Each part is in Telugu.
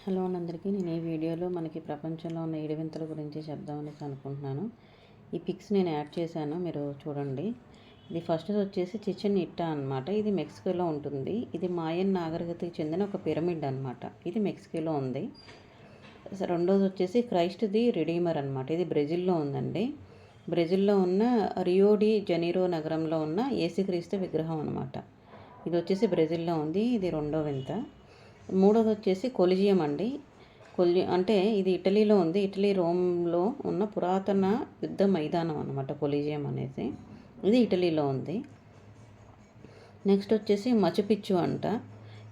హలో అందరికీ. నేను ఈ వీడియోలో మనకి ప్రపంచంలో ఉన్న 7 వింతల గురించి చెప్దామని అనుకుంటున్నాను. ఈ పిక్స్ నేను యాడ్ చేశాను, మీరు చూడండి. ఇది ఫస్ట్ వచ్చేసి చిచెన్ ఇట్టా అనమాట. ఇది మెక్సికోలో ఉంటుంది. ఇది మాయన్ నాగరికతకి చెందిన ఒక పిరమిడ్ అనమాట. ఇది మెక్సికోలో ఉంది. రెండోది వచ్చేసి క్రైస్ట్ ది రిడీమర్ అనమాట. ఇది బ్రెజిల్లో ఉందండి. బ్రెజిల్లో ఉన్న రియో డి జనీరో నగరంలో ఉన్న యేసుక్రీస్తు విగ్రహం అనమాట. ఇది వచ్చేసి బ్రెజిల్లో ఉంది. ఇది రెండో వింత. మూడోది వచ్చేసి కొలిజియం అండి. అంటే ఇది ఇటలీలో ఉంది. ఇటలీ రోమ్లో ఉన్న పురాతన యుద్ధ మైదానం అనమాట కొలిజియం అనేసి. ఇది ఇటలీలో ఉంది. నెక్స్ట్ వచ్చేసి మచుపిచ్చు అంట.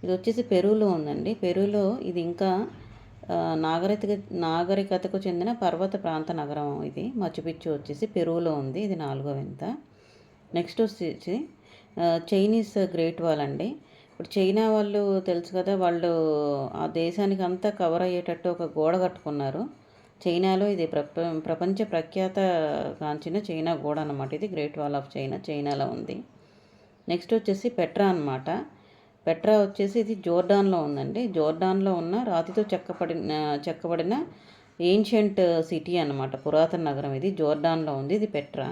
ఇది వచ్చేసి పెరూలో ఉందండి. పెరూలో ఇది ఇంకా నాగరికతకు చెందిన పర్వత ప్రాంత నగరం. ఇది మచుపిచ్చు వచ్చేసి పెరూలో ఉంది. ఇది నాలుగో వింత. నెక్స్ట్ వచ్చేసి చైనీస్ గ్రేట్ వాల్ అండి. ఇప్పుడు చైనా వాళ్ళు తెలుసు కదా, వాళ్ళు ఆ దేశానికి అంతా కవర్ అయ్యేటట్టు ఒక గోడ కట్టుకున్నారు. చైనాలో ఇది ప్రపంచ ప్రఖ్యాత కాంచిన చైనా గోడ అనమాట. ఇది గ్రేట్ వాల్ ఆఫ్ చైనాలో ఉంది. నెక్స్ట్ వచ్చేసి పెట్రా అనమాట. పెట్రా వచ్చేసి ఇది జోర్డాన్లో ఉందండి. జోర్డాన్లో ఉన్న రాతితో చెక్కబడిన ఏన్షియంట్ సిటీ అనమాట, పురాతన నగరం. ఇది జోర్డాన్లో ఉంది. ఇది పెట్రా.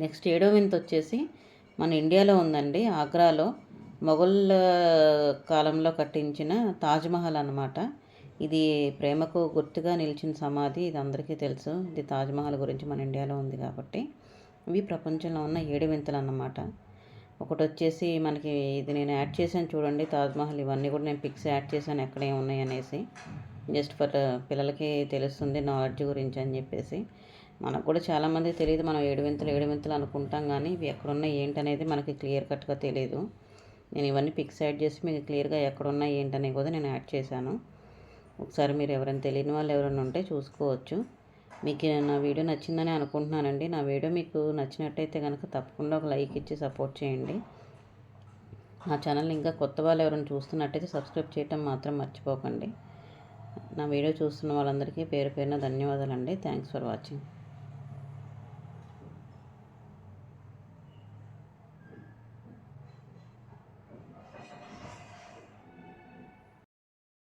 నెక్స్ట్ ఏడో వింత వచ్చేసి మన ఇండియాలో ఉందండి, ఆగ్రాలో. మొఘల్ కాలంలో కట్టించిన తాజ్మహల్ అన్నమాట. ఇది ప్రేమకు గుర్తుగా నిలిచిన సమాధి. ఇది అందరికీ తెలుసు. ఇది తాజ్మహల్ గురించి మన ఇండియాలో ఉంది కాబట్టి. ఇవి ప్రపంచంలో ఉన్న 7 వింతలు అన్నమాట. ఒకటి వచ్చేసి మనకి ఇది నేను యాడ్ చేశాను చూడండి, తాజ్మహల్. ఇవన్నీ కూడా నేను పిక్స్ యాడ్ చేశాను ఎక్కడ ఏమున్నాయి అనేసి. జస్ట్ ఫర్ పిల్లలకి తెలుస్తుంది నాలెడ్జ్ గురించి అని చెప్పేసి. మనకు కూడా చాలామంది తెలియదు. మనం 7 వింతలు అనుకుంటాం, కానీ ఇవి ఎక్కడున్నాయి ఏంటనేది మనకి క్లియర్ కట్గా తెలియదు. నేను ఇవన్నీ పిక్స్ యాడ్ చేసి మీకు క్లియర్గా ఎక్కడున్నాయి ఏంటనే కూడా నేను యాడ్ చేశాను. ఒకసారి మీరు ఎవరైనా తెలియని వాళ్ళు ఎవరైనా ఉంటే చూసుకోవచ్చు. మీకు నా వీడియో నచ్చిందని అనుకుంటున్నానండి. నా వీడియో మీకు నచ్చినట్టయితే కనుక తప్పకుండా ఒక లైక్ ఇచ్చి సపోర్ట్ చేయండి. నా ఛానల్ని ఇంకా కొత్త వాళ్ళు ఎవరైనా చూస్తున్నట్టయితే సబ్స్క్రైబ్ చేయటం మాత్రం మర్చిపోకండి. నా వీడియో చూస్తున్న వాళ్ళందరికీ పేరు పేరున ధన్యవాదాలండి. Thanks for watching.